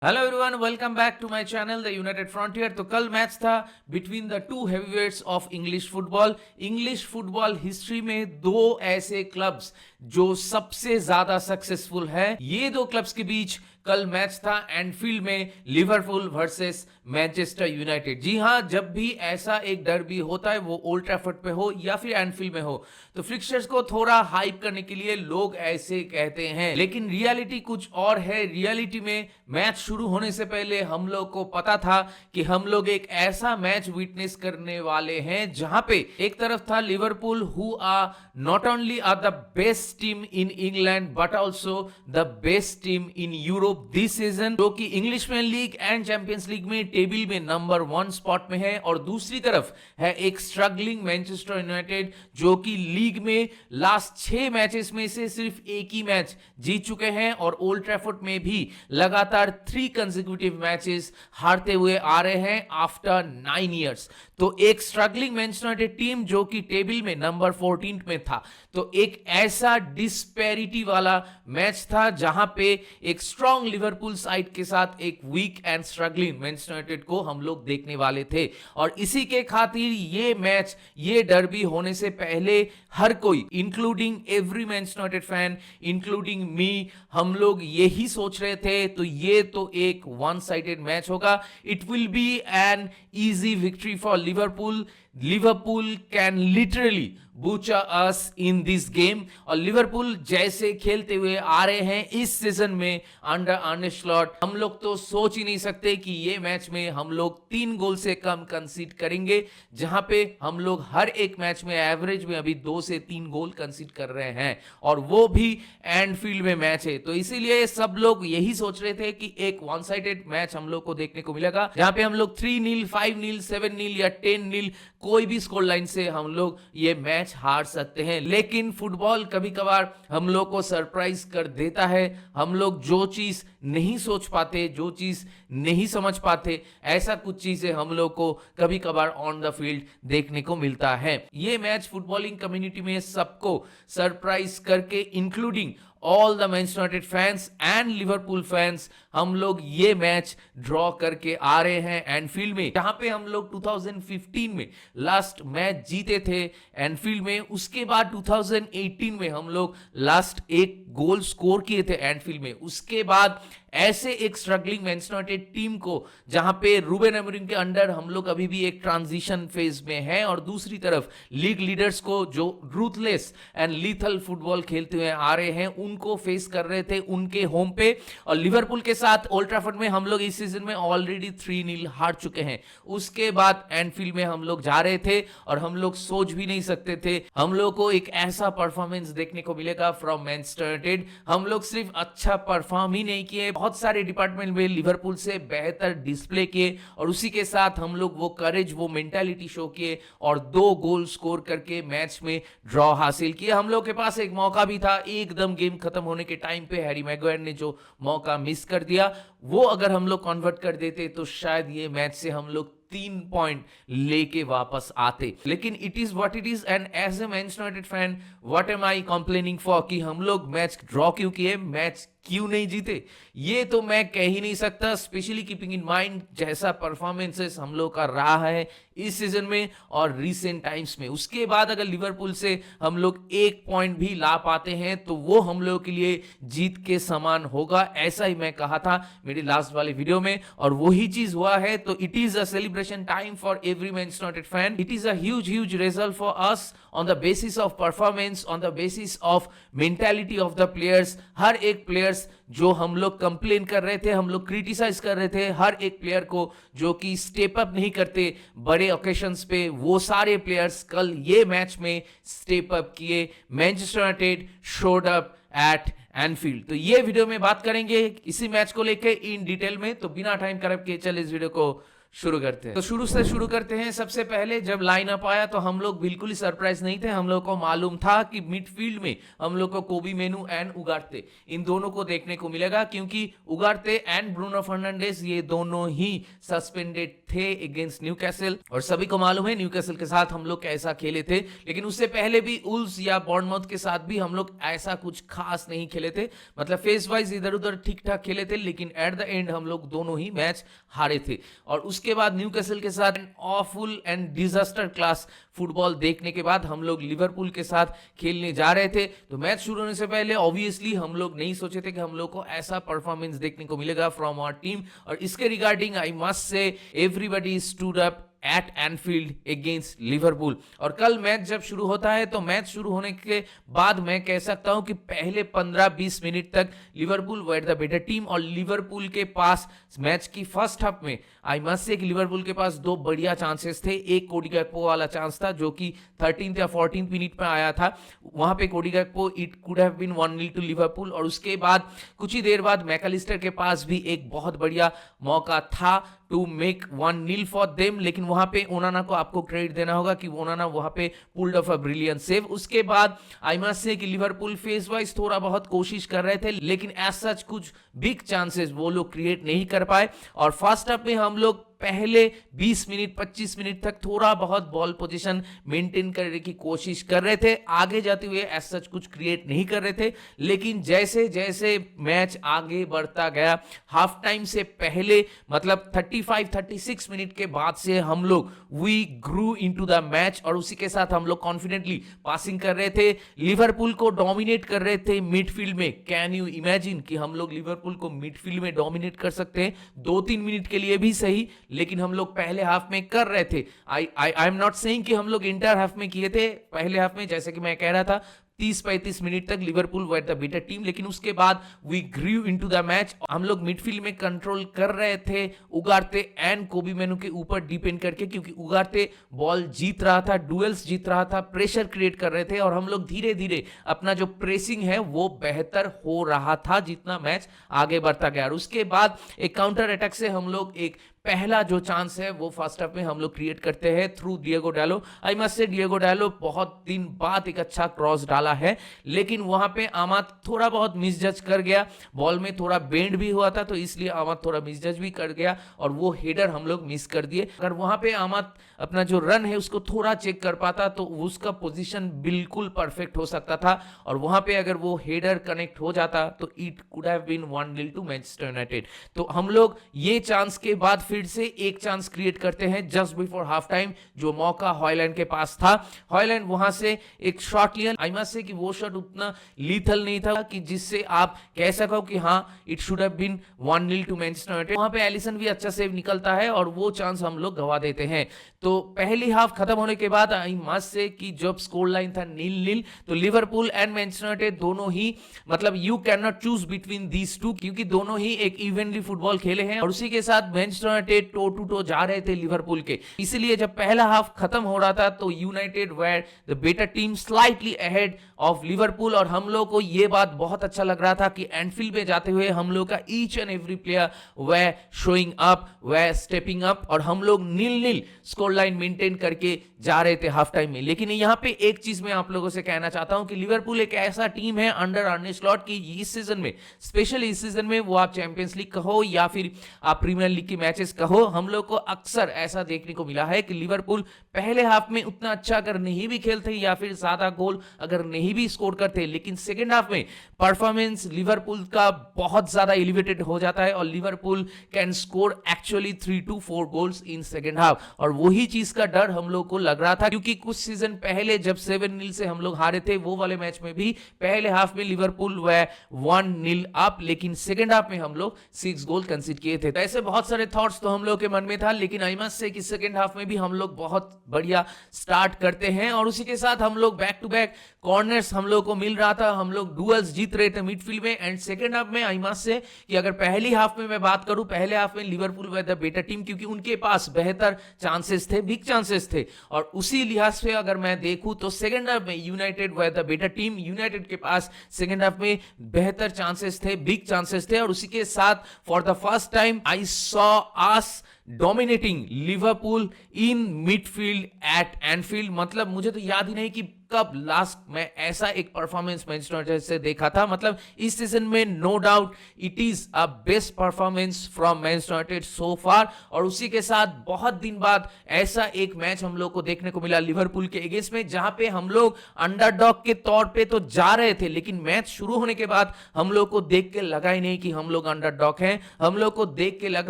Hello everyone, welcome back to my channel the United Frontier. तो कल match था between the two heavyweights of English football. English football history में दो ऐसे clubs जो सबसे ज्यादा सक्सेसफुल है, ये दो क्लब्स के बीच कल मैच था एनफील्ड में, लिवरपूल वर्सेस मैनचेस्टर यूनाइटेड। जी हां, जब भी ऐसा एक डर्बी होता है, वो ओल्ड ट्रैफर्ड पे हो या फिर एनफील्ड में हो, तो फिक्सचर्स को थोड़ा हाइप करने के लिए लोग ऐसे कहते हैं, लेकिन रियलिटी कुछ और है। रियलिटी में मैच शुरू होने से पहले हम लोग को पता था कि हम लोग एक ऐसा मैच विटनेस करने वाले हैं जहां पे एक तरफ था Liverpool, who are not only are the best team in England but also the best team in Europe this season, जो कि English Premier League and Champions League में टेबल में नंबर 1 स्पॉट में है। और दूसरी तरफ है एक स्ट्रगलिंग मैनचेस्टर यूनाइटेड, जो कि लीग में लास्ट 6 मैचेस में से सिर्फ एक ही मैच जीत चुके हैं और ओल्ड ट्रैफर्ड में भी लगातार 3 कंसेक्यूटिव मैचेस हारते हुए आ रहे हैं आफ्टर 9 इयर्स। तो एक स्ट्रगलिंग मैनचेस्टर यूनाइटेड टीम जो कि टेबल में नंबर 14 में था, तो एक ऐसा डिस्पैरिटी वाला मैच था जहां पे एक स्ट्रॉन्ग लिवरपूल साइड के साथ एक weak and struggling Manchester United को हम लोग देखने वाले थे। और इसी के खातिर ये मैच, ये डर्बी होने से पहले हर कोई, including every Manchester United fan, including me, हम लोग यही सोच रहे थे तो ये तो एक वन साइडेड मैच होगा। It will B an easy victory for Liverpool. Liverpool can literally Bucha us in this game. और लिवरपूल जैसे खेलते हुए आ रहे हैं इस सीजन में अंडर आर्ने स्लॉट, हम लोग तो सोच ही नहीं सकते कि ये मैच में हम लोग 3 गोल से कम कंसीड करेंगे, जहां पे हम लोग हर एक मैच में एवरेज में अभी 2 से 3 गोल कंसीड कर रहे हैं, और वो भी एनफील्ड में मैच है। तो इसीलिए सब लोग यही सोच रहे थे कि एक वन साइडेड मैच हम लोग को देखने को मिलेगा, जहां पे हम लोग 3-0, 5-0, 7-0 या 10-0 कोई भी स्कोर लाइन से हम लोग ये मैच हार सकते हैं। लेकिन फुटबॉल कभी कभार हम लोग को सरप्राइज कर देता है। हम लोग जो चीज नहीं सोच पाते, जो चीज नहीं समझ पाते, ऐसा कुछ चीजें हम लोग को कभी कभार ऑन द फील्ड देखने को मिलता है। ये मैच फुटबॉलिंग कम्युनिटी में सबको सरप्राइज करके, including all the Manchester United fans and Liverpool fans, हम लोग ये मैच ड्रॉ करके आ रहे हैं एनफील्ड में, जहां पे हम लोग 2015 में लास्ट मैच जीते थे एनफील्ड में। उसके बाद 2018 में हम लोग लास्ट एक गोल स्कोर किए थे एनफील्ड में। उसके बाद ऐसे एक स्ट्रगलिंग मैनचेस्टर यूनाइटेड टीम को, जहां पे रूबेन अमोरिम के अंडर हम लोग अभी भी एक ट्रांजिशन फेज में है, और दूसरी तरफ लीग लीडर्स को जो रूथलेस एंड लीथल फुटबॉल खेलते हुए आ रहे हैं, उनको फेस कर रहे थे उनके होम पे। और लिवरपूल के साथ ओल्ड ट्रैफर्ड में हम लोग इस सीजन में ऑलरेडी 3-0 हार चुके हैं। उसके बाद एनफील्ड में हम लोग जा रहे थे और हम लोग सोच भी नहीं सकते थे हम लोग को एक ऐसा परफॉर्मेंस देखने को मिलेगा फ्रॉम मैनचेस्टर यूनाइटेड। हम लोग सिर्फ अच्छा परफॉर्म ही नहीं किए, बहुत सारे डिपार्टमेंट में लिवरपूल से बेहतर डिस्प्ले किए, और उसी के साथ हम लोग वो करेज, वो मेंटालिटी शो किए और 2 गोल स्कोर करके मैच में ड्रॉ हासिल किया। हम लोग के पास एक मौका भी था, एकदम गेम खत्म होने के टाइम पे हैरी मैगवायर ने जो मौका मिस कर दिया, वो अगर हम लोग कन्वर्ट कर देते तो शायद ये मैच से हम लोग 3 पॉइंट लेके वापस आते। लेकिन it is what it is, and as a Manchester United fan what am I complaining for, कि हम लोग मैच ड्रॉ क्यों किए, मैच क्यों नहीं जीते, ये तो मैं कह ही नहीं सकता, स्पेशली कीपिंग इन माइंड जैसा परफॉर्मेंसेस हम लोग का रहा है इस सीजन में और रीसेंट टाइम्स में। उसके बाद अगर लिवरपूल से हम लोग 1 पॉइंट भी ला पाते हैं तो वो हम लोग के लिए जीत के समान होगा, ऐसा ही मैं कहा था मेरी लास्ट वाले वीडियो में, और वही चीज हुआ है। तो it is a celebration time for every Manchester United fan. It is a huge result for us on the basis of performance, on the basis of mentality of the players. हर एक players जो हम लोग complain कर रहे थे, हम लोग क्रिटिसाइज कर रहे थे, हर एक प्लेयर को जो कि स्टेप अप नहीं करते बड़े ओकेशंस पे, वो सारे प्लेयर्स कल ये मैच में स्टेप अप किए। Manchester United showed up at Enfield. तो ये वीडियो में बात करेंगे इसी मैच को लेके इन डिटेल में, तो बिना टाइम खराब किए चल इस वीडियो को शुरू करते हैं। तो शुरू से शुरू करते हैं। सबसे पहले जब लाइनअप आया तो हम लोग बिल्कुल ही सरप्राइज नहीं थे। हम लोग को मालूम था कि मिडफील्ड में हम लोग को कोबी मेनू एंड उगार्ते, इन दोनों को देखने को मिलेगा, क्योंकि उगार्ते एंड ब्रूनो फर्नांडिस ये दोनों ही सस्पेंडेड थे अगेंस्ट न्यूकैसल, और सभी को मालूम है न्यूकैसल के साथ हम लोग कैसा खेले थे, लेकिन उससे पहले भी उल्स या बॉर्नमाउथ के साथ भी हम लोग ऐसा कुछ खास नहीं खेले थे, मतलब फेस वाइज इधर उधर ठीक ठाक खेले थे, लेकिन एट द एंड हम लोग दोनों ही मैच हारे थे। और उसके बाद न्यूकैसल के साथ awful and disaster class football देखने के बाद हम लोग लिवरपूल के साथ खेलने जा रहे थे। तो मैच शुरू होने से पहले ऑब्वियसली हम लोग नहीं सोचे थे कि हम लोग को ऐसा परफॉर्मेंस देखने को मिलेगा फ्रॉम आवर टीम, और इसके रिगार्डिंग आई मस्ट से everybody stood up at Enfield against Liverpool. और कल मैच जब शुरू होता है तो मैच शुरू होने के बाद मैं कह सकता हूं कि पहले 15-20 मिनट तक Liverpool were the better team, और लिवरपूल के पास मैच की फर्स्ट हाफ में आई मस्ट से कि लिवरपूल के पास दो बढ़िया चांसेस थे। एक कोडी गैक्पो वाला चांस था जो कि 13th या 14th मिनट में आया था, वहां पे Cody Gakpo it could have been 1-0 to Liverpool, और उसके बाद कुछ ही देर बाद मैकलिस्टर के पास भी एक बहुत बढ़िया मौका था टू मेक 1-0 फॉर देम, लेकिन वहां पे ओनाना को आपको क्रेडिट देना होगा कि ओनाना वहां पे pulled of a brilliant save. उसके बाद आई मस्ट से कि लिवरपूल फेस वाइज थोड़ा बहुत कोशिश कर रहे थे, लेकिन एज सच कुछ बिग चांसेस वो लोग क्रिएट नहीं कर पाए। और फर्स्ट हाफ में हम लोग पहले 20 मिनट 25 मिनट तक थोड़ा बहुत बॉल पोजीशन मेंटेन करने की कोशिश कर रहे थे, आगे जाते हुए एज सच कुछ क्रिएट नहीं कर रहे थे। लेकिन जैसे जैसे मैच आगे बढ़ता गया, हाफ टाइम से पहले मतलब 35-36 मिनट के बाद से हम लोग we grew into the match, और उसी के साथ हम लोग कॉन्फिडेंटली पासिंग कर रहे थे, लिवरपूल को डोमिनेट कर रहे थे मिडफील्ड में। कैन यू इमेजिन कि हम लोग लिवरपूल को मिडफील्ड में डोमिनेट कर सकते हैं 2-3 मिनट के लिए भी सही, लेकिन हम लोग पहले हाफ में कर रहे थे। आई एम नॉट सेइंग कि हम लोग इंटर हाफ में किए थे, पहले हाफ में जैसे कि मैं कह रहा था 30-35 मिनट तक Liverpool were the better team, लेकिन उसके बाद we grew into the match. हम लोग मिडफील्ड में कंट्रोल कर रहे थे उगारते एंड कोबी मेनू के ऊपर डिपेंड करके, क्योंकि उगारते बॉल जीत रहा था, डुएल्स जीत रहा था, प्रेशर क्रिएट कर रहे थे, और हम लोग धीरे धीरे अपना जो प्रेसिंग है वो बेहतर हो रहा था जितना मैच आगे बढ़ता गया। और उसके बाद एक काउंटर अटैक से हम लोग एक पहला जो चांस है वो फर्स्ट हाफ में हम लोग क्रिएट करते हैं थ्रू डिएगो डालो। आई मस्ट से डिएगो डालो बहुत दिन बाद एक अच्छा क्रॉस डाला है, लेकिन वहां पे आमाद थोड़ा बहुत मिसजज कर गया, बॉल में थोड़ा बेंड भी हुआ था, तो इसलिए आमाद थोड़ा मिसजज भी कर गया और वो हेडर हम लोग मिस कर दिए। अगर वहां पे आमाद अपना जो रन है उसको थोड़ा चेक कर पाता तो उसका पोजीशन बिल्कुल परफेक्ट हो सकता था, और वहां पे अगर वो हेडर कनेक्ट हो जाता तो it could have been 1-0 to Manchester United. तो हम लोग ये चांस के बाद फिर से एक चांस क्रिएट करते हैं जस्ट बिफोर हाफ टाइम, जो मौका हॉयलैंड के पास था। हॉयलैंड वहां से एक शॉट लिया, आई मस्ट से कि वो शॉट उतना लीथल नहीं था कि जिससे आप कह सको कि हाँ it should have been 1-0 to Manchester United. वहां पे एलिसन भी अच्छा सेव निकलता है और वो चांस हम लोग गवा देते हैं। तो पहली हाफ खत्म होने के बाद आई मस्ट से कि जब स्कोर लाइन था 0-0, तो लिवरपूल एंड मैनचेस्टर यूनाइटेड दोनों ही मतलब you can not choose between these two, क्योंकि दोनों ही एक इवनली फुटबॉल खेले हैं, और उसी के साथ Manchester United toe to toe जा रहे थे लिवरपूल के। इसलिए जब पहला हाफ खत्म हो रहा था तो United were the better team slightly ahead of Liverpool, और हम लोग को यह बात बहुत अच्छा लग रहा था कि एनफील्ड पे जाते हुए हम लोग का each and every player way showing up, way stepping up, और हम लोग 0-0 स्कोर लाइन मेंटेन करके जा रहे थे हाफ टाइम में। लेकिन यहाँ पे एक चीज मैं आप लोगों से कहना चाहता हूं कि लिवरपूल एक ऐसा टीम है अंडर अर्ने स्लॉट की इस सीजन में, स्पेशली इस सीजन में, वो आप चैंपियंस लीग कहो या फिर आप प्रीमियर लीग की मैचेस कहो, हम लोग को अक्सर ऐसा देखने को मिला है कि लिवरपूल पहले हाफ में उतना अच्छा अगर नहीं भी खेलते या फिर ज्यादा गोल अगर नहीं भी स्कोर करते, लेकिन सेकेंड हाफ में परफॉर्मेंस लिवरपूल का बहुत ज्यादा एलिवेटेड हो जाता है और Liverpool can score actually 3 to 4 goals in second half. और वही चीज का डर हम लोग को लग रहा था, क्योंकि कुछ सीजन पहले जब 7-0 से हम लोग हारे थे, वो वाले मैच में भी पहले हाफ में लिवरपूल वे 1-0 अप, लेकिन सेकेंड हाफ में हम लोग 6 गोल कंसीड किए थे। तो ऐसे बहुत सारे थॉट्स तो हम लोग के मन में था, लेकिन आई मस्ट से कि सेकेंड हाफ में भी हम लोग बहुत बढ़िया स्टार्ट करते हैं, और उसी के साथ हम लोग बैक टू बैक कॉर्नर्स हम लोग को मिल रहा था, हम लोग डुअल्स जीत रहे थे मिडफील्ड में। एंड सेकेंड हाफ में आई मस्ट से कि अगर पहली हाफ में मैं बात करूं, पहले हाफ में Liverpool way the better team, क्योंकि उनके पास बेहतर चांसेस थे, बिग चांसेस थे, और उसी लिहाज से अगर मैं देखूं तो सेकेंड हाफ में United way the better team, United के पास सेकेंड हाफ में बेहतर चांसेस थे, बिग चांसेस थे, और उसी के साथ for the first time I saw us dominating Liverpool in midfield at Anfield. मतलब मुझे तो याद ही नहीं कि कब लास्ट में ऐसा एक परफॉर्मेंस मैनचेस्टर यूनाइटेड से देखा था। मतलब इस सीजन में no doubt it is a best performance from Manchester United so far. और उसी के साथ बहुत दिन बाद ऐसा एक मैच हम लोग को देखने को मिला लिवरपूल के अगेंस्ट में, जहां पे हम लोग अंडरडॉग के तौर पे तो जा रहे थे, लेकिन मैच शुरू होने के बाद हम लोग को देख के लगा ही नहीं कि हम लोग अंडरडॉग हैं। हम लोग को देख के लग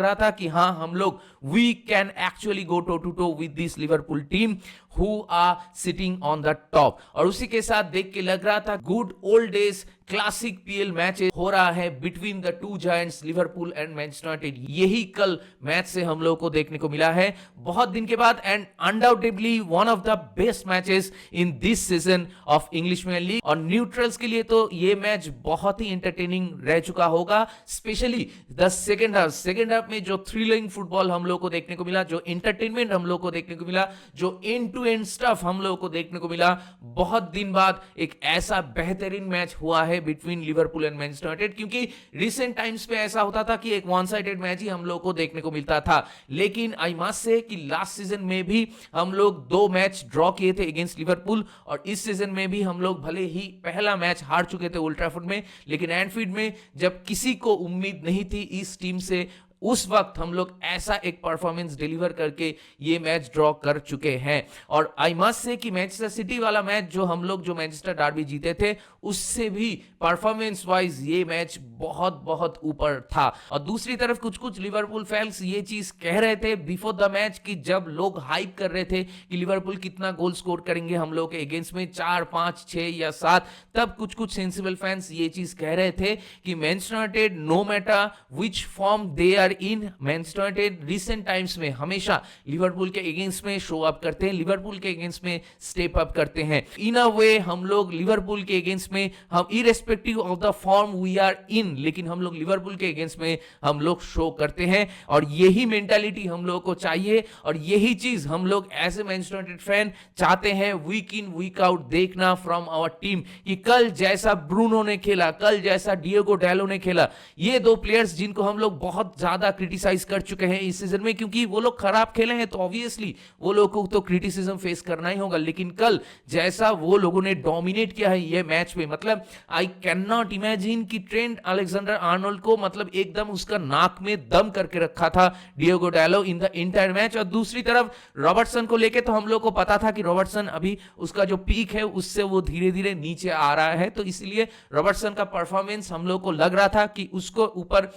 रहा था कि हाँ, हम लोग we can actually go toe to toe with this Liverpool team who are sitting on the top। और उसी के साथ देख के लग रहा था good old days classic PL match हो रहा है between the to giants Liverpool and Manchester United. यही कल मैच से हम लोग को देखने को मिला है बहुत दिन के बाद, and undoubtedly one of the best matches in this season of English Premier League. और न्यूट्रल्स के लिए तो ये मैच बहुत ही एंटरटेनिंग रह चुका होगा, specially the second half. Second half में जो थ्रिलिंग फुटबॉल हम लोग को देखने को मिला, जो एंटरटेनमेंट हम लोग को देखने को मिला, जो एंड टू एंड स्टफ हम लोग को देखने को मिला, बहुत दिन बाद एक ऐसा बेहतरीन मैच हुआ है between Liverpool and Manchester United. क्योंकि रिसेंट टाइम्स पे ऐसा होता था कि एक वन साइडेड मैच ही हम लोग को देखने को मिलता था, लेकिन आई मस्ट से कि लास्ट सीजन में भी हम लोग 2 मैच ड्रॉ किए थे अगेंस्ट लिवरपूल, और इस सीजन में भी हम लोग भले ही पहला मैच हार चुके थे ओल्ड ट्रैफोर्ड में, लेकिन एनफील्ड में जब किसी को उम्मीद नहीं थी इस टीम से, उस वक्त हम लोग ऐसा एक परफॉर्मेंस डिलीवर करके ये मैच ड्रॉ कर चुके हैं। और आई मस्ट से कि मैनचेस्टर सिटी वाला मैच जो हम लोग जो मैनचेस्टर डर्बी जीते थे, उससे भी परफॉर्मेंस वाइज ये मैच बहुत बहुत ऊपर था। और दूसरी तरफ कुछ कुछ लिवरपूल फैंस ये चीज कह रहे थे बिफोर द मैच कि जब लोग हाइप कर रहे थे कि लिवरपूल कितना गोल स्कोर करेंगे हम लोग के अगेंस्ट में, 4, 5, 6 या 7, तब कुछ कुछ सेंसिबल फैंस ये चीज कह रहे थे कि Manchester United no matter which form they are in, Manchester United recent times में हमेशा लिवरपूल के अगेंस्ट में शो अप करते हैं, लिवरपूल के अगेंस्ट में स्टेप अप करते हैं। इन अ वे हम लोग लिवरपूल के अगेंस्ट में, हम irrespective of the form we are in, लेकिन हम लोग लिवरपूल के अगेंस्ट में हम लोग शो करते हैं। और यही मेंटालिटी हम लोग को चाहिए, और यही चीज हम लोग as a Manchester United fan चाहते हैं वीक इन वीक आउट देखना फ्रॉम आवर टीम। कि कल जैसा ब्रूनो ने खेला, कल जैसा डिएगो डैलो ने खेला, ये 2 प्लेयर्स जिनको हम लोग बहुत ज्यादा क्रिटिसाइज कर चुके हैं इस सीजन में, क्योंकि वो लोग खराब खेले हैं तो ऑब्वियसली वो लोगों को तो क्रिटिसिज्म फेस करना ही होगा, लेकिन कल जैसा वो लोगों ने डोमिनेट किया है ये मैच में, मतलब आई कैन नॉट इमेजिन कि ट्रेंट अलेक्जेंडर आर्नोल्ड को मतलब एकदम उसका नाक में दम करके रखा था Diego डैलो in the entire match. और दूसरी तरफ रॉबर्टसन को लेके तो हम लोग को पता था कि रॉबर्टसन अभी उसका जो पीक है उससे वो धीरे धीरे नीचे आ रहा है, तो इसलिए रॉबर्टसन का परफॉर्मेंस हम लोग को लग रहा था कि उसको ऊपर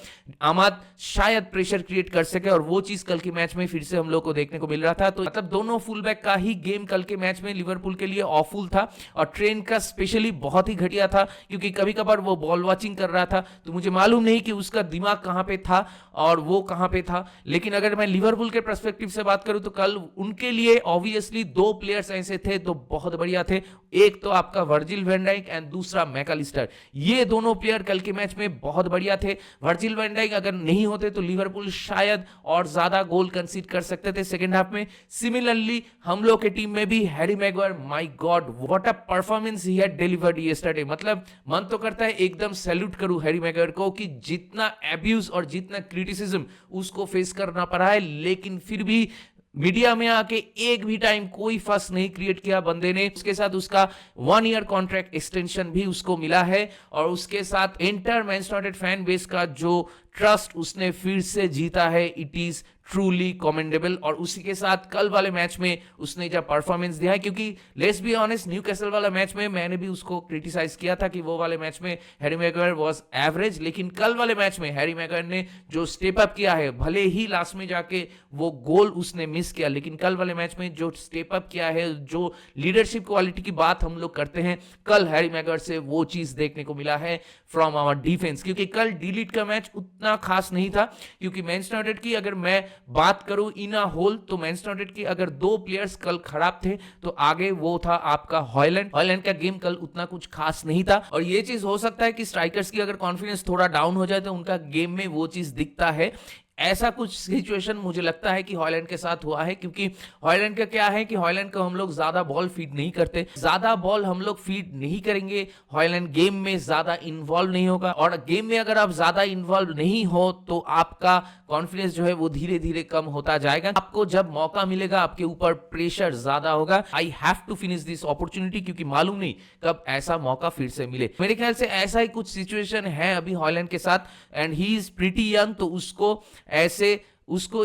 आमाद शायद प्रेशर क्रिएट कर सके, और वो चीज कल के मैच में फिर से हम लोग को देखने को मिल रहा था। तो मतलब दोनों फुल बैक का ही गेम कल के मैच में लिवरपूल के लिए ऑफुल था, और ट्रेंट का स्पेशली बहुत ही घटिया था, क्योंकि कभी कभार वो बॉल वॉचिंग कर रहा था, तो मुझे मालूम नहीं कि उसका दिमाग कहां पे था और वो कहां पे था। लेकिन अगर मैं लिवरपूल के पर्सपेक्टिव से बात करूं तो कल उनके लिए ऑब्वियसली 2 प्लेयर्स ऐसे थे तो बहुत बढ़िया थे, एक तो आपका वर्जिल वैन डाइक एंड दूसरा मैकालिस्टर। ये दोनों प्लेयर कल के मैच में बहुत बढ़िया थे। वर्जिल वैन डाइक अगर नहीं होते तो लिवरपूल शायद और ज्यादा गोल कंसीड कर सकते थे सेकंड हाफ में। सिमिलरली हम लोग के टीम में भी Harry Maguire, my God what a performance he had delivered yesterday. मतलब मन तो करता है एकदम सैल्यूट करूं हैरी मैगवायर को कि जितना एब्यूज और जितना क्रिटिसिज्म उसको फेस करना पड़ा है, लेकिन फिर भी मीडिया में आके एक भी टाइम कोई फस नहीं क्रिएट किया बंदे ने। उसके साथ उसका 1 ईयर कॉन्ट्रैक्ट एक्सटेंशन भी उसको मिला है, और उसके साथ entire Manchester United fan base का जो ट्रस्ट उसने फिर से जीता है, इट इज ट्रूली कमेंडेबल। और उसी के साथ कल वाले मैच में उसने जब परफॉर्मेंस दिया है, क्योंकि लेट्स बी ऑनेस्ट न्यूकैसल वाला मैच में मैंने भी उसको क्रिटिसाइज किया था कि वो वाले मैच में हैरी मैगवायर वाज एवरेज, लेकिन कल वाले मैच में हैरी मैगवायर ने जो स्टेप अप किया है, भले ही लास्ट में जाके वो गोल उसने मिस किया, लेकिन कल वाले मैच में जो स्टेप अप किया है, जो लीडरशिप क्वालिटी की बात हम लोग करते हैं, कल हैरी मैगवायर से वो चीज देखने को मिला है फ्रॉम आवर डिफेंस। क्योंकि कल डी-लीग का मैच उतना खास नहीं था, क्योंकि मैनचेस्टर यूनाइटेड की अगर मैं बात करूं इन अ होल, तो मैनचेस्टर यूनाइटेड की अगर 2 प्लेयर्स कल खराब थे तो आगे वो था आपका हॉयलैंड। हॉयलैंड का गेम कल उतना कुछ खास नहीं था, और ये चीज हो सकता है कि स्ट्राइकर्स की अगर कॉन्फिडेंस थोड़ा डाउन हो जाए तो उनका गेम में वो चीज दिखता है। ऐसा कुछ सिचुएशन मुझे लगता है कि हॉलैंड के साथ हुआ है, क्योंकि हॉलैंड का क्या है कि हॉलैंड को हम लोग ज्यादा बॉल फीड नहीं करते, ज्यादा बॉल हम लोग फीड नहीं करेंगे, हॉलैंड गेम में ज्यादा इन्वॉल्व नहीं होगा, और गेम में अगर आप ज्यादा इन्वॉल्व नहीं हो तो आपका कॉन्फिडेंस जो है वो धीरे धीरे कम होता जाएगा। आपको जब मौका मिलेगा आपके ऊपर प्रेशर ज्यादा होगा, I have to finish this opportunity, क्योंकि मालूम नहीं कब ऐसा मौका फिर से मिले। मेरे ख्याल से ऐसा ही कुछ सिचुएशन है अभी हॉलैंड के साथ, and he is pretty young, तो उसको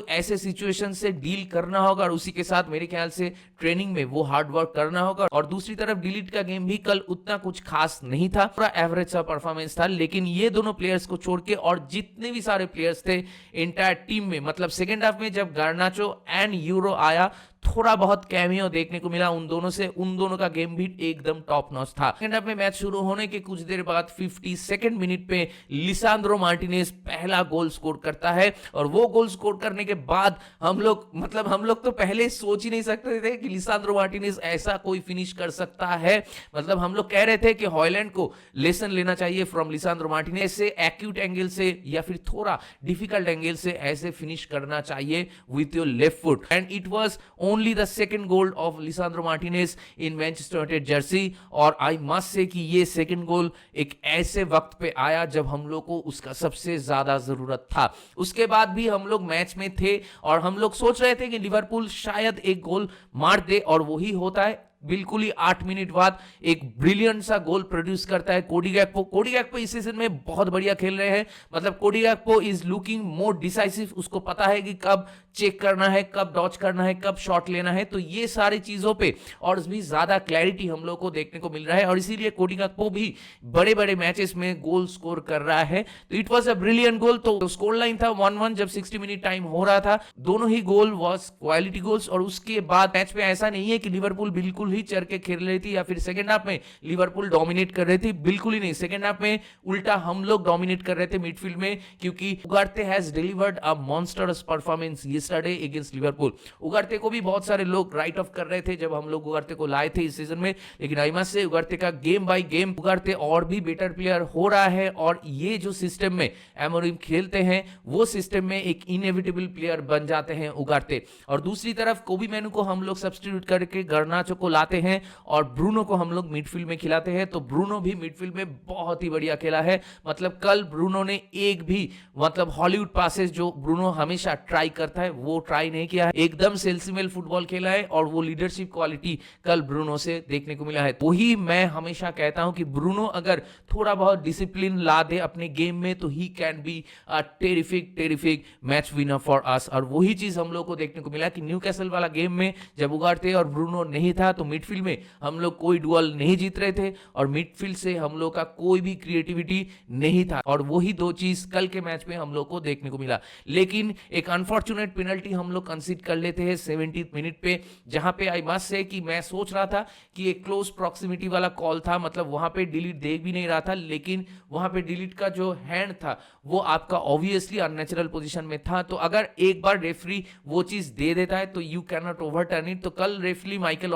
ऐसे सिचुएशन से डील करना होगा, और उसी के साथ मेरे ख्याल से ट्रेनिंग में वो हार्ड वर्क करना होगा। और दूसरी तरफ डिलीट का गेम भी कल उतना कुछ खास नहीं था, पूरा एवरेज सा परफॉर्मेंस था, लेकिन ये दोनों प्लेयर्स को छोड़ के और जितने भी सारे प्लेयर्स थे एंटायर टीम में, मतलब सेकेंड हाफ में जब गार्नाचो एंड यूरो आया थोड़ा बहुत कैमियो देखने को मिला उन दोनों से, उन दोनों का गेम भी एकदम टॉप नॉच था। सेकंड हाफ में मैच शुरू होने के कुछ देर बाद 52nd मिनट पे लिसांद्रो मार्टिनेज पहला गोल स्कोर करता है, और वो गोल स्कोर करने के बाद हम लोग तो पहले सोच ही नहीं सकते थे कि लिसांद्रो मार्टिनेज ऐसा कोई फिनिश कर सकता है। मतलब हम लोग कह रहे थे कि हॉलैंड को लेसन लेना चाहिए फ्रॉम लिसांद्रो मार्टिनेज से, एक्यूट एंगल से या फिर थोड़ा डिफिकल्ट एंगल से ऐसे फिनिश करना चाहिए with your left foot, and it was only the second goal of Lisandro Martinez in Manchester United jersey। और आई मस्ट से कि ये सेकंड गोल एक ऐसे वक्त पे आया जब हम लोग को उसका सबसे ज्यादा जरूरत था। उसके बाद भी हम लोग मैच में थे और हम लोग सोच रहे थे कि लिवरपूल शायद एक गोल मार दे, और वही होता है। बिल्कुल ही 8 मिनट बाद एक ब्रिलियंट सा गोल प्रोड्यूस करता है कोडी गैक्पो इस सीजन में बहुत बढ़िया खेल रहे हैं। मतलब कोडी गैक्पो इज लुकिंग मोर डिसाइसिव, उसको पता है कि कब चेक करना है, कब डॉच करना है, कब शॉट लेना है, तो ये सारी चीजों पे और भी ज्यादा क्लैरिटी हम लोग को देखने को मिल रहा है, और इसीलिए कोडी गैक्पो भी बड़े बड़े मैचेस में गोल स्कोर कर रहा है। तो इट वॉज अ ब्रिलियंट गोल। तो स्कोर लाइन था 1-1 जब 60 मिनट टाइम हो रहा था, दोनों ही गोल वॉज क्वालिटी गोल्स। और उसके बाद मैच में ऐसा नहीं है कि लिवरपूल बिल्कुल ही चढ़ के खेल रही थी या फिर सेकंड हाफ में लिवरपूल डोमिनेट कर रही थी, बिल्कुल ही नहीं। सेकंड हाफ में उल्टा हम लोग डोमिनेट कर रहे थे मिडफील्ड में, क्योंकि Ugarte has delivered a monstrous performance yesterday against Liverpool. Ugarte को भी बहुत सारे लोग राइट ऑफ कर रहे थे जब हम लोग उगार्ते को लाए थे इस सीजन में, लेकिन आईमा से उगार्ते का गेम बाय गेम उगार्ते और भी बेटर प्लेयर हो रहा है, और ये जो सिस्टम में एमोरिम खेलते हैं वो सिस्टम में एक इनएविटेबल प्लेयर बन जाते हैं उगार्ते। और दूसरी तरफ कोबी मेनू को हम लोग सब्स्टिट्यूट करके गर्नाचो को लाते हैं और ब्रूनो को हम लोग मिडफील्ड में खिलाते हैं, तो ब्रूनो भी मिडफील्ड में बहुत ही बढ़िया खेला है। मतलब कल ब्रूनो ने एक भी हॉलीवुड पासेस जो ब्रूनो हमेशा ट्राई करता है वो ट्राई नहीं किया है, एकदम सेल्सीमेल फुटबॉल खेला है, और वो लीडरशिप क्वालिटी कल ब्रूनो से देखने को मिला है। वही मैं हमेशा कहता हूं कि ब्रूनो अगर थोड़ा बहुत डिसिप्लिन ला दे अपने गेम में तो he can be a terrific match winner for us. और वही चीज हम लोग को देखने को मिला कि न्यूकैसल वाला गेम में जब उगार्ते और ब्रूनो नहीं था तो मिडफील्ड में हम लोग कोई डुअल नहीं जीत रहे थे, और मिडफील्ड से हम लोग का कोई भी क्रिएटिविटी नहीं था, और वही दो चीज कल के मैच में हम लोग को देखने को मिला। लेकिन एक अनफॉर्चुनेट पेनल्टी हम लोग कंसीड कर लेते हैं 70th मिनट पे, जहां पे आई मस्ट से कि मैं सोच रहा था कि एक क्लोज प्रॉक्सिमिटी वाला कॉल था, मतलब वहां पे डिलीट देख भी नहीं रहा था, लेकिन वहां पे डिलीट का जो हैंड था वो आपका ऑब्वियसली अननेचुरल पोजीशन में था। तो अगर एक बार रेफरी वो चीज दे देता है तो you can not overturn it. तो कल रेफरी माइकल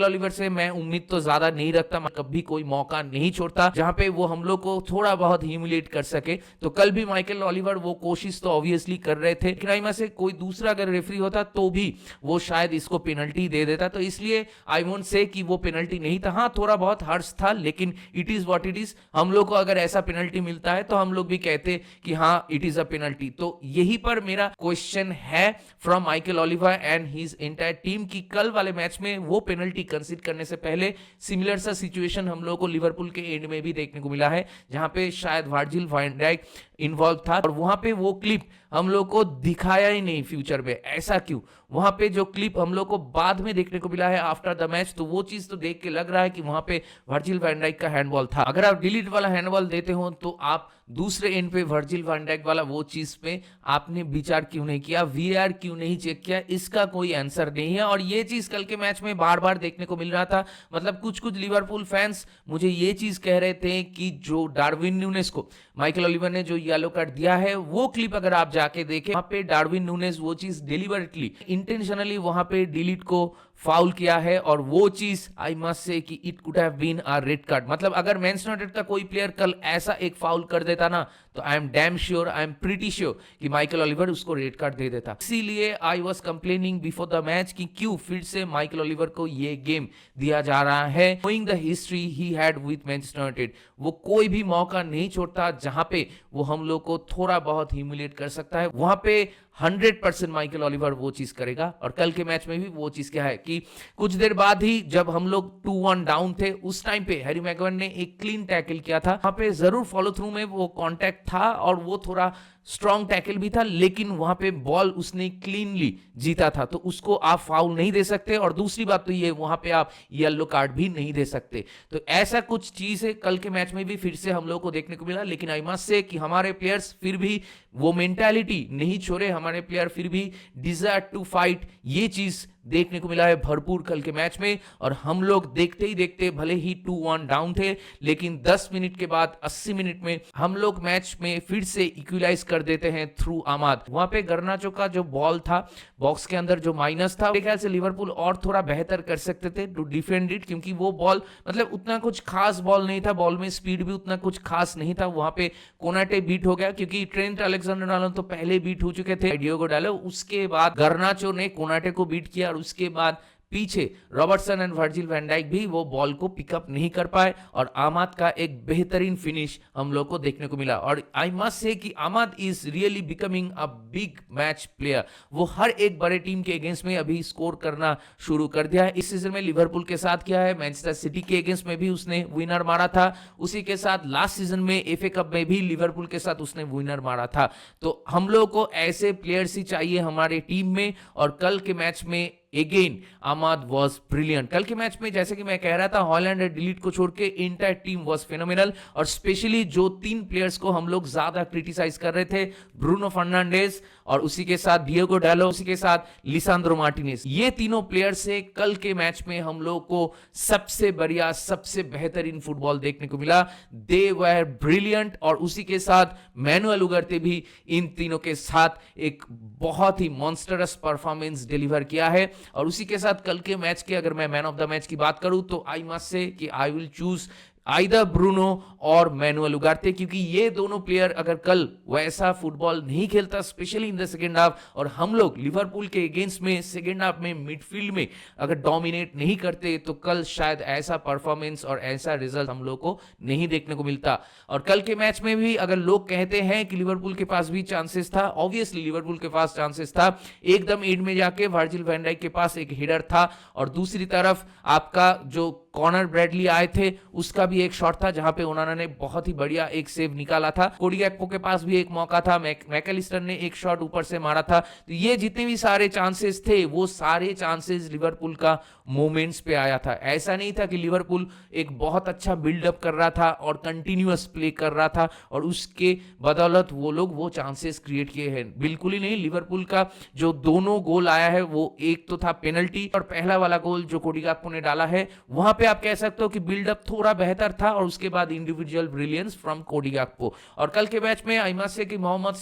ऑलिवर से मैं उम्मीद तो ज्यादा नहीं रखता, कभी कोई मौका नहीं छोड़ता जहां पे वो हम लोग को थोड़ा बहुत ह्यूमिलेट कर सके। तो कल भी माइकल ऑलिवर वो कोशिश तो ऑब्वियसली कर रहे थे, लेकिन से कोई दूसरा अगर रेफरी होता तो भी वो शायद इसको पेनल्टी दे देता। तो इसलिए आई वोंट से कि वो पेनल्टी नहीं था। हाँ, थोड़ा बहुत हर्ष था, लेकिन it is what it is. हम लोग को अगर ऐसा पेनल्टी मिलता है तो हम लोग भी कहते कि हाँ इट इज अ पेनल्टी। तो यही पर मेरा क्वेश्चन है from Michael Oliver and his entire team की कल वाले मैच में वो पेनल्टी कंसीड करने से पहले सिमिलर सा सिचुएशन हम लोग को लिवरपूल के एंड में भी देखने को मिला है, जहां पे शायद वर्जिल वैन डाइक इन्वॉल्व था, और वहां पे वो क्लिप हम लोग को दिखाया ही नहीं फ्यूचर में। ऐसा क्यों? वहां पे जो क्लिप हम लोग को बाद में देखने को मिला है आफ्टर द मैच, तो वो चीज तो देख के लग रहा है कि वहां पे वर्जिल वैन डाइक का हैंडबॉल था। अगर आप डिलीट वाला हैंडबॉल देते हो तो आप दूसरे एंड पे वर्जिल वैन डाइक वाला वो चीज पे आपने विचार क्यों नहीं किया, वीआर क्यों नहीं चेक किया? इसका कोई आंसर नहीं है। और ये चीज कल के मैच में बार बार देखने को मिल रहा था। मतलब कुछ लिवरपूल फैंस मुझे ये चीज कह रहे थे कि जो डार्विन न्यूनेस को माइकल ऑलिवर ने जो येलो कार्ड दिया है वो क्लिप अगर आप जाके देखें, वहां पे डार्विन न्यूनेस वो चीज डिलीबरेटली इंटेंशनली वहां पे डिलीट को फाउल किया है, और वो चीज आई मस्ट से कि it could have been a red card. मतलब अगर मैनचेस्टर यूनाइटेड का कोई प्लेयर कल ऐसा एक फाउल कर देता ना, तो I am damn sure, I am pretty sure कि माइकल ओलिवर उसको रेड कार्ड दे देता। इसीलिए I was complaining before the match कि क्यों फिर से माइकल ओलिवर को ये गेम दिया जा रहा है। Knowing the history he had with Manchester United, वो कोई भी मौका नहीं छोड़ता जहां पे वो हम लोग को थोड़ा बहुत ह्यूमिलिएट कर सकता है, वहां पे 100% माइकल ओलिवर वो चीज करेगा। और कल के मैच में भी वो चीज क्या है कि कुछ देर बाद ही जब हम लोग 2-1 डाउन थे, उस टाइम पे हैरी मैगवायर ने एक क्लीन टैकल किया था। वहां पे जरूर फॉलो थ्रू में वो कांटेक्ट था और वो थोड़ा स्ट्रॉन्ग टैकल भी था, लेकिन वहां पे बॉल उसने क्लीनली जीता था, तो उसको आप फाउल नहीं दे सकते। और दूसरी बात तो ये, वहां पे आप येलो कार्ड भी नहीं दे सकते। तो ऐसा कुछ चीज है कल के मैच में भी फिर से हम लोग को देखने को मिला। लेकिन आई मस्ट से कि हमारे प्लेयर्स फिर भी वो मेंटालिटी नहीं छोड़े, हमारे प्लेयर फिर भी डिजायर टू फाइट, ये चीज देखने को मिला है भरपूर कल के मैच में। और हम लोग देखते ही देखते भले ही 2-1 डाउन थे, लेकिन 10 मिनट के बाद 80 मिनट में हम लोग मैच में फिर से इक्वलाइज कर देते हैं थ्रू आमाद। वहां पे गर्नाचो का जो बॉल था बॉक्स के अंदर, जो माइनस था, मेरे ख्याल से लिवरपूल और थोड़ा बेहतर कर सकते थे टू डिफेंड इट, क्योंकि वो बॉल मतलब उतना कुछ खास बॉल नहीं था, बॉल में स्पीड भी उतना कुछ खास नहीं था। वहां पे कोनाटे बीट हो गया, क्योंकि ट्रेंट अलेक्जेंडर-आर्नोल्ड तो पहले बीट हो चुके थे डियोगो डालो, उसके बाद गर्नाचो ने कोनाटे को बीट किया, और उसके बाद पीछे Robertson and Virgil van Dijk भी वो बॉल को पिकअप नहीं कर पाए, और आमाद का एक बेहतरीन फिनिश हम लोग को देखने को मिला। और आई मस्ट से कि Amad is really becoming a big match player. वो हर एक बड़े टीम के अगेंस्ट में अभी स्कोर करना शुरू कर दिया है। इस सीजन में लिवरपूल के साथ किया है, मैनचेस्टर सिटी के अगेंस्ट में भी उसने विनर मारा था, उसी के साथ लास्ट सीजन में एफए कप में भी लिवरपूल के साथ उसने विनर मारा था। तो हम लोग को ऐसे प्लेयर्स ही चाहिए हमारे टीम में। और कल के मैच में अगेन आमाद वाज ब्रिलियंट। कल के मैच में जैसे कि मैं कह रहा था, हॉलैंड और डिलीट को छोड़ के इंटायर टीम वाज फेनोमेनल। और स्पेशली जो 3 प्लेयर्स को हम लोग ज्यादा क्रिटिसाइज कर रहे थे, ब्रूनो फर्नांडेज और उसी के साथ डियोगो डालो, उसी के साथ लिसांद्रो मार्टिनेज, ये तीनों प्लेयर से कल के मैच में हम लोग को सबसे बढ़िया, सबसे बेहतरीन फुटबॉल देखने को मिला। दे वर ब्रिलियंट। और उसी के साथ मैनुअल उगर्ते भी इन तीनों के साथ एक बहुत ही मॉन्स्टरस परफॉर्मेंस डिलीवर किया है। और उसी के साथ कल के मैच के अगर मैं मैन ऑफ द मैच की बात करूं, तो आई मस्ट से कि I will choose either Bruno और मैनुअल उगार्ते, क्योंकि ये दोनों प्लेयर अगर कल वैसा फुटबॉल नहीं खेलता, specially in the second half, और हम लोग लिवरपूल के अगेंस्ट में सेकेंड हाफ में मिडफील्ड में अगर डोमिनेट नहीं करते, तो कल शायद ऐसा परफॉर्मेंस और ऐसा रिजल्ट हम लोग को नहीं देखने को मिलता। और कल के मैच में भी अगर लोग कहते हैं कि लिवरपूल के पास भी चांसेस था, ऑब्वियसली लिवरपूल के पास चांसेस था। एकदम एंड में जाके वर्जिल वैन डाइक के पास एक हिडर था, और दूसरी तरफ आपका जो कॉर्नर ब्रैडली आए थे उसका भी एक शॉट था, जहां पे ओनाना ने बहुत ही बढ़िया एक सेव निकाला था। कोडी गैक्पो के पास भी एक मौका था, मैकलिस्टर ने एक शॉट ऊपर से मारा था। तो ये जितने भी सारे चांसेस थे, वो सारे चांसेस लिवरपूल का मोमेंट्स पे आया था। ऐसा नहीं था कि लिवरपूल एक बहुत अच्छा बिल्डअप कर रहा था और कंटिन्यूअस प्ले कर रहा था और उसके बदौलत वो लोग वो चांसेस क्रिएट किए हैं, बिल्कुल ही नहीं। लिवरपूल का जो दोनों गोल आया है, वो एक तो था पेनल्टी, और पहला वाला गोल जो कोडी गैक्पो ने डाला है, वहां पे आप कह सकते हो कि बिल्डअप थोड़ा बेहतर था, और उसके बाद इंडिविजुअल ब्रिलियंस फ्रॉम कोडी गैक्पो। और कल के मैच में आई मस्ट से कि मोहम्मद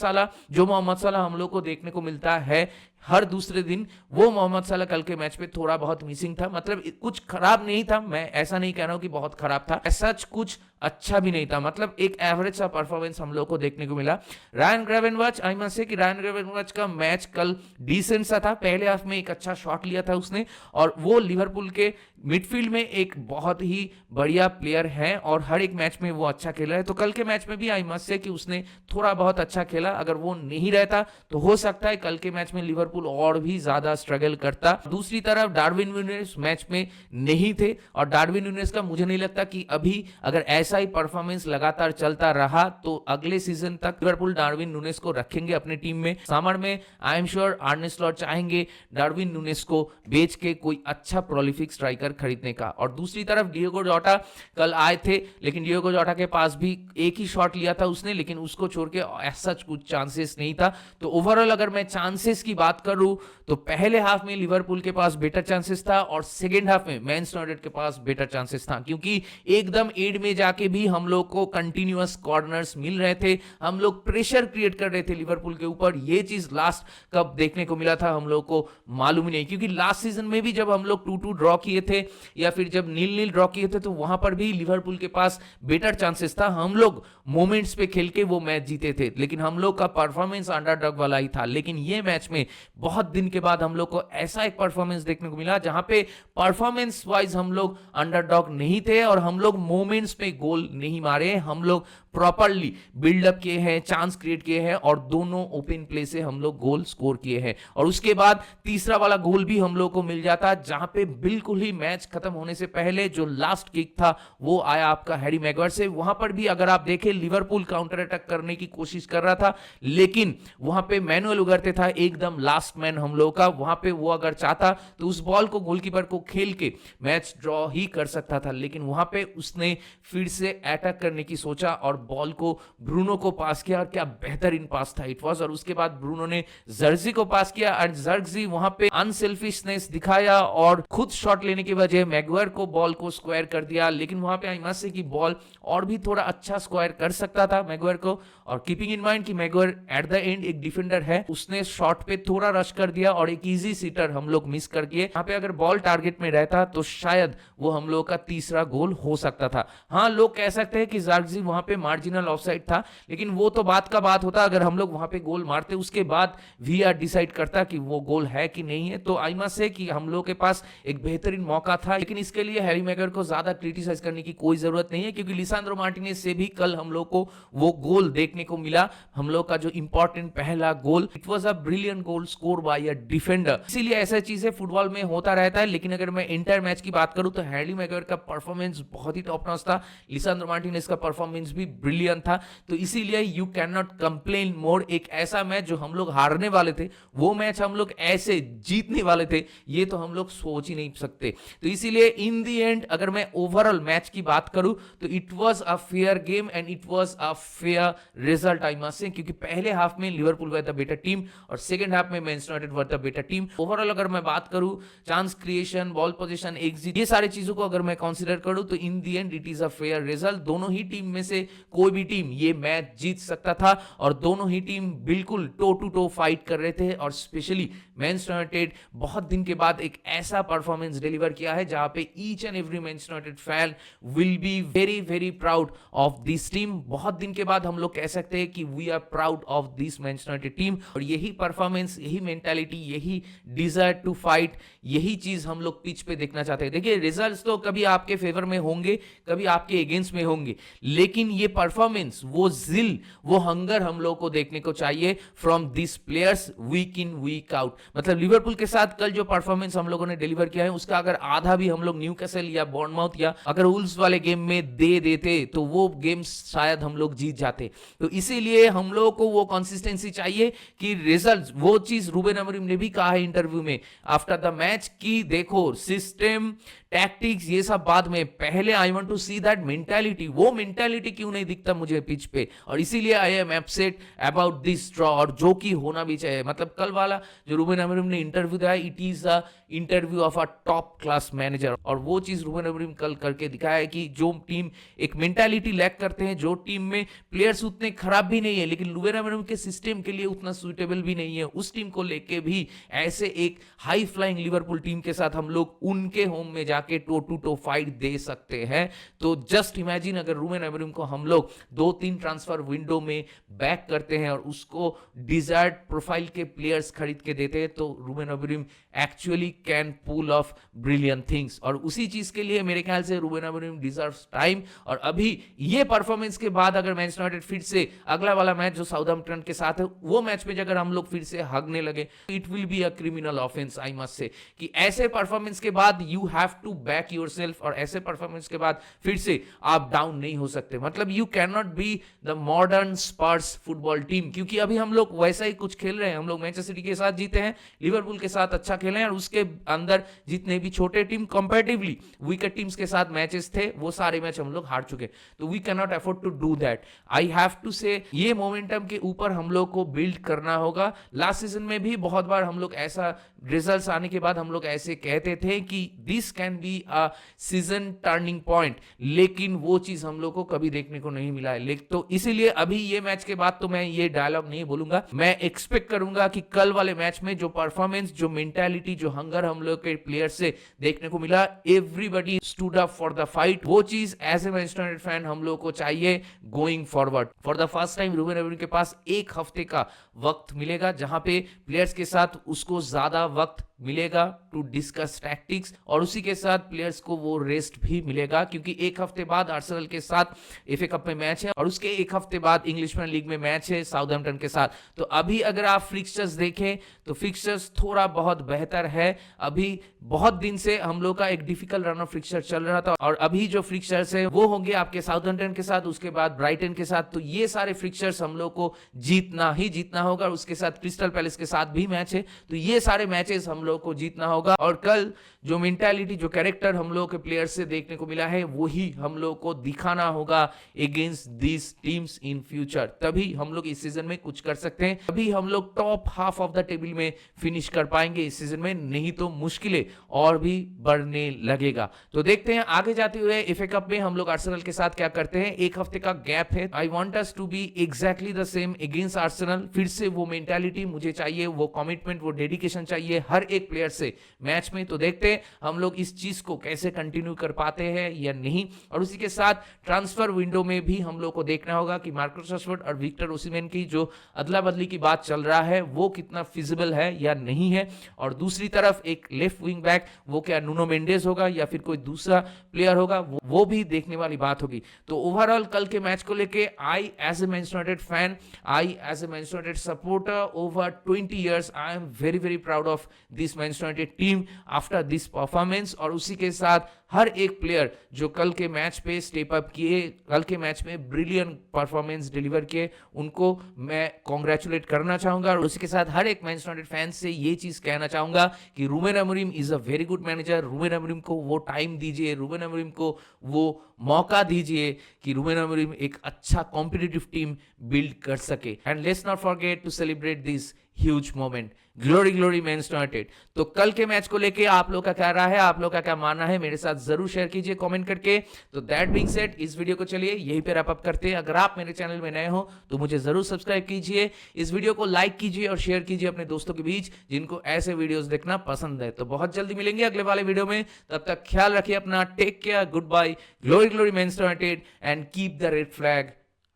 साला हम लोग को देखने को मिलता है हर दूसरे दिन, वो मोहम्मद साला कल के मैच में थोड़ा बहुत मिसिंग था। मतलब कुछ खराब नहीं था, मैं ऐसा नहीं कह रहा हूं कि बहुत खराब था, ऐसा कुछ अच्छा भी नहीं था, मतलब एक एवरेज सा परफॉर्मेंस हम लोग को देखने को मिला। रायन ग्रेवेनबर्च, आई मस्ट से कि रायन ग्रेवेनबर्च का मैच कल डिसेंट सा था। पहले हाफ में एक अच्छा शॉट लिया था उसने, और वो लिवरपूल के मिडफील्ड में एक बहुत ही बढ़िया प्लेयर है और हर एक मैच में वो अच्छा खेला है। तो कल के मैच में भी आई मस्ट से कि उसने थोड़ा बहुत अच्छा खेला। अगर वो नहीं रहता तो हो सकता है कल के मैच में लिवरपूल और भी ज्यादा स्ट्रगल करता। दूसरी तरफ डार्विन नुनेज मैच में नहीं थे, और डार्विन नुनेज का मुझे नहीं लगता कि अभी अगर ऐसा ही परफॉर्मेंस लगातार चलता रहा तो अगले सीजन तक लिवरपूल डार्विन नुनेज को रखेंगे अपने टीम में। समर में आई एम श्योर आर्ने स्लॉट चाहेंगे डार्विन नुनेज को बेच के कोई अच्छा प्रोलिफिक स्ट्राइकर खरीदने का। और दूसरी तरफ डियोगो जोटा कल आए थे, लेकिन डियोगो जोटा के पास भी एक ही शॉट लिया था उसने, लेकिन उसको छोड़ के ऐसा कुछ चांसेस नहीं था। तो ओवरऑल अगर मैं चांसेस की बात करूं तो पहले हाफ में लिवरपूल के पास बेटर चांसेस था, और सेकेंड हाफ में मैनचेस्टर यूनाइटेड के पास बेटर चांसेस था, क्योंकि एकदम एंड में जाके के भी हम लोग को कंटिन्यूअस कॉर्नर्स मिल रहे थे, हम लोग प्रेशर क्रिएट कर रहे थे लिवरपूल के ऊपर। ये चीज लास्ट कब देखने को मिला था हम लोग को मालूम ही नहीं, क्योंकि लास्ट सीजन में भी जब हम लोग 2-2 ड्रॉ किए थे या फिर जब 0-0 ड्रॉ किए थे तो वहां पर भी लिवरपूल के पास बेटर चांसेस था, हम लोग मोमेंट्स पे खेल के वो मैच जीते थे, लेकिन हम लोग का परफॉर्मेंस अंडरडॉग वाला ही था। लेकिन ये मैच में बहुत दिन के बाद हम लोग को ऐसा एक परफॉर्मेंस देखने को मिला जहां पे परफॉर्मेंस वाइज हम लोग अंडरडॉग नहीं थे और हम लोग मोमेंट्स पे गोल नहीं मारे, हम लोग प्रॉपरली बिल्डअप किए हैं, चांस क्रिएट किए हैं और दोनों ओपन प्ले से हम लोग गोल स्कोर किए हैं। और उसके बाद तीसरा वाला गोल भी हम लोग को मिल जाता जहां पे बिल्कुल ही मैच खत्म होने से पहले जो लास्ट किक था वो आया आपका हैरी मैग्वायर से। वहां पर भी अगर आप देखें लिवरपूल काउंटर अटैक करने की कोशिश कर रहा था, लेकिन वहां पे मैनुअल उगरते था एकदम लास्ट मैन हम लोग का, वहां पे वो अगर चाहता तो उस बॉल को गोलकीपर को खेल के मैच ड्रॉ ही कर सकता था, लेकिन वहां पे उसने फिर से अटैक करने की सोचा और बॉल को ब्रूनो को पास किया और क्या बेहतरीन पास था इट वाज। और उसके बाद ब्रूनो ने जर्जी को पास किया और जर्जी वहां पे अनसेल्फिशनेस दिखाया और खुद शॉट लेने की वजह मैग्वायर को बॉल को स्क्वायर कर दिया, लेकिन वहां पे आई मस्ट से कि बॉल और भी थोड़ा अच्छा स्क्वायर कर सकता था मैग्वायर को। और कीपिंग इन माइंड कि मैग्वायर एट द एंड एक डिफेंडर है, उसने शॉट पे थोड़ा रश कर दिया और एक इजी सीटर हम लोग मिस कर दिए। यहाँ पे अगर बॉल टारगेट में रहता तो शायद वो हम लोग का तीसरा गोल हो सकता था। हाँ, लोग कह सकते हैं कि जर्जी वहां पे मार्जिनल ऑफसाइड था, लेकिन वो तो बात का बात होता अगर हम लोग वहां पे गोल मारते, उसके बाद वीआर डिसाइड करता कि वो गोल है कि नहीं है। तो आई मस्ट से कि हम लोग के पास एक बेहतरीन मौका था, लेकिन इसके लिए हैरी मैग्वायर को ज्यादा क्रिटिसाइज करने की कोई जरूरत नहीं है, क्योंकि लिसांड्रो मार्टिनेज से भी कल हम लोग को वो गोल देखने को मिला, हम लोग का जो इंपॉर्टेंट पहला goal. It was a brilliant goal score by a defender. इसीलिए ऐसा चीजें फुटबॉल में होता रहता है। लेकिन अगर मैं इंटर मैच की बात करूं तो हैरी मैग्वायर का परफॉर्मेंस बहुत ही टॉप नॉच था, लिसांड्रो मार्टिनेज का परफॉर्मेंस भी ब्रिलियंट था, तो इसीलिए यू कैन नॉट कंप्लेन मोर। एक ऐसा मैच जो हम लोग हारने वाले थे, वो मैच हम लोग ऐसे जीतने वाले थे, ये तो हम लोग सोच ही नहीं सकते। तो इसीलिए इन दी एंड अगर मैं ओवरऑल मैच की बात करूं तो it was a fair game and it was a fair result I must say, क्योंकि पहले हाफ में Liverpool were the better team और सेकंड हाफ में Manchester United were the better team. Overall अगर मैं बात करूं chance creation, ball possession, exit, ये सारी चीजों को अगर मैं कंसीडर करूं तो in the end it is a fair result. दोनों ही टीम में से कोई भी टीम ये मैच जीत सकता था और दोनों ही टीम बिल्कुल टो टू टो फाइट कर रहे थे। और स्पेशली मैनचेस्टर यूनाइटेड बहुत दिन के बाद एक ऐसा परफॉर्मेंस डिलीवर किया है जहां पे each and every Manchester United fan will be very very proud of this team. बहुत दिन के बाद हम लोग कह सकते हैं कि we are proud of this Manchester United team. और यही परफॉर्मेंस, यही मेंटालिटी, यही डिजायर टू फाइट, यही चीज हम लोग पिच पे देखना चाहते हैं। देखिए, रिजल्ट्स तो कभी आपके फेवर में होंगे, कभी आपके अगेंस्ट में होंगे, लेकिन ये परफॉर्मेंस, वो जिल, वो हंगर हम लोग को देखने को चाहिए from this players week in week out. मतलब लिवरपूल के साथ कल जो परफॉर्मेंस हम लोगों ने डिलीवर किया है उसका अगर आधा भी हम लोग न्यूकैसल या बॉर्नमाउथ या अगर वुल्व्स वाले गेम में दे देते तो वो गेम शायद हम लोग जीत जाते। तो इसीलिए हम लोगों को वो कंसिस्टेंसी चाहिए कि रिजल्ट्स, वो चीज रूबेन अमोरिम ने भी कहा है इंटरव्यू में आफ्टर द मैच कि देखो सिस्टम, टैक्टिक्स, ये सब बाद में, पहले I want to see that mentality. वो मेंटालिटी क्यों नहीं दिखता मुझे पिच पे, और इसीलिए I am upset about this draw, और जो कि होना भी चाहिए। मतलब कल वाला जो रूबेन अमोरिम ने इंटरव्यू दिया, it is a interview of a top class manager, और वो चीज रूबेन अमोरिम कल करके दिखाया है कि जो टीम एक मेंटालिटी लैक करते हैं, जो टीम में प्लेयर्स उतने खराब भी नहीं है लेकिन रूबेन अमोरिम के सिस्टम के लिए उतना सुइटेबल भी नहीं है, उस टीम को लेके भी ऐसे एक हाई फ्लाइंग लिवरपूल टीम के साथ हम लोग उनके होम में जाके टो टू टो फाइट दे सकते हैं। तो जस्ट इमेजिन अगर रूबेन अमोरिम को हम लोग 2-3 ट्रांसफर विंडो में बैक करते हैं और उसको डिजायर्ड प्रोफाइल के प्लेयर्स खरीद के देते हैं, तो Ruben Amorim actually can pull off brilliant things. और उसी चीज के लिए मेरे ख्याल से रूबेन अमोरिम डिजर्व्स टाइम। और अभी ये परफॉर्मेंस के बाद अगर मैनचेस्टर यूनाइटेड फिर से अगला वाला मैच जो साउथहैम्पटन के साथ है, वो मैच में अगर हम लोग फिर से हगने लगे, it will be a criminal offence I must say, कि ऐसे परफॉर्मेंस के बाद you have to back yourself, और ऐसे परफॉर्मेंस के बाद फिर से आप डाउन नहीं हो सकते। मतलब you can not be the modern Spurs football team, क्योंकि अभी हम लोग वैसा ही कुछ खेल रहे हैं। हम लोग मैनचेस्टर सिटी के साथ जीते हैं, लिवरपूल के साथ अच्छा खेले हैं, और उसके अंदर जितने भी छोटे टीम कंपैरेटिवली विकेट टीम्स के साथ मैचेस थे, वो सारे मैच हम लोग हार चुके। तो we can not afford to do that. I have to say ये मोमेंटम के ऊपर हम लोग को बिल्ड करना होगा। लास्ट सीजन में भी बहुत बार हम लोग ऐसा रिजल्ट्स आने के बाद हम लोग ऐसे कहते थे कि this can be a season turning point, लेकिन लेकिन वो चीज हम लोग को कभी देखने को नहीं मिला है। लेकिन तो इसीलिए अभी ये मैच के बाद तो मैं ये डायलॉग नहीं बोलूंगा, मैं एक्सपेक्ट करूंगा कि कल वाले मैच में जो परफॉर्मेंस, जो मेंटालिटी, जो हंगर हम लोग के प्लेयर से देखने को मिला, everybody stood up for the fight, वो चीज as a Manchester United fan हम लोग को चाहिए going forward. For the first time Ruben Amorim के पास एक हफ्ते का वक्त मिलेगा जहां पे प्लेयर्स के साथ उसको ज्यादा वक्त मिलेगा टू डिस्कस टैक्टिक्स, और उसी के साथ प्लेयर्स को वो रेस्ट भी मिलेगा, क्योंकि एक हफ्ते बाद आर्सेनल के साथ एफए कप में मैच है और उसके एक हफ्ते बाद इंग्लिश प्रीमियर लीग में मैच है साउथहैम्पटन के साथ। तो अभी अगर आप फिक्सचर्स देखें तो फिक्सचर्स थोड़ा बहुत बेहतर है। अभी बहुत दिन से हम लोग का एक डिफिकल्ट रन ऑफ फिक्सचर चल रहा था, और अभी जो फिक्सचर्स है वो होंगे आपके साउथहैम्पटन के साथ, उसके बाद ब्राइटन के साथ। तो ये सारे फिक्सचर्स हम लोग को जीतना ही जीतना होगा, और उसके साथ क्रिस्टल पैलेस के साथ भी मैच है। तो ये सारे मैचेस हम लोग को जीतना होगा, और कल जो मेंटालिटी, जो कैरेक्टर हम लोग के प्लेयर से देखने को मिला है वही हम लोग को दिखाना होगा against this teams in future. तभी हम लोग इस सीजन में कुछ कर सकते हैं, तभी हम लोग top half of the table में फिनिश कर पाएंगे इस सीजन में, नहीं तो मुश्किलें और भी बढ़ने लगेगा। तो देखते हैं आगे जाते हुए एफए कप में हम लोग आर्सेनल के साथ क्या करते हैं। एक हफ्ते का गैप है, I want us to be exactly the same against Arsenal. फिर से वो मेंटालिटी मुझे चाहिए, वो कमिटमेंट, वो डेडिकेशन चाहिए हर एक प्लेयर से मैच में। तो देखते हैं हम लोग इस चीज को कैसे कंटिन्यू कर पाते हैं या नहीं। और उसी के साथ ट्रांसफर विंडो में भी हम लोग को देखना होगा कि मार्कस राशफोर्ड और विक्टर ओसिमेन की जो अदला बदली की बात चल रहा है वो कितना फिजिबल है या नहीं है। और दूसरी तरफ एक लेफ्ट विंग बैक, वो क्या नुनो मेंडेस होगा या फिर कोई दूसरा प्लेयर होगा, वो भी देखने वाली बात होगी। तो ओवरऑल कल के मैच को लेके I as a Manchester United fan, I as a Manchester United supporter over 20 years, I am very very proud of this Manchester United team after this performance. और उसी के साथ हर एक प्लेयर जो कल के मैच पे स्टेप अप किए, कल के मैच में ब्रिलियंट परफॉर्मेंस डिलीवर किए, उनको मैं कॉन्ग्रेचुलेट करना चाहूंगा। और उसी के साथ हर एक मैनचेस्टर यूनाइटेड फैन से ये चीज कहना चाहूंगा कि Ruben Amorim is a very good manager. Ruben Amorim को वो टाइम दीजिए, रूबेन अमोरिम को वो मौका दीजिए कि रूबेन अमोरिम एक अच्छा कॉम्पिटिटिव टीम बिल्ड कर सके। And let's not forget to celebrate this huge moment. Glory glory Manchester United. तो कल के मैच को लेके आप लोग का क्या राय है, आप लोग का क्या मानना है, मेरे साथ जरूर शेयर कीजिए कमेंट करके। तो दैट बीइंग सेड, इस वीडियो को चलिए यहीं पे रैप अप करते हैं। अगर आप मेरे चैनल में नए हो तो मुझे जरूर सब्सक्राइब कीजिए, इस वीडियो को लाइक कीजिए और शेयर कीजिए अपने दोस्तों के बीच जिनको ऐसे वीडियोस देखना पसंद है। तो बहुत जल्दी मिलेंगे अगले वाले वीडियो में, तब तक ख्याल रखिए अपना, take care, goodbye, glory glory Manchester United and keep the red flag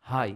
high.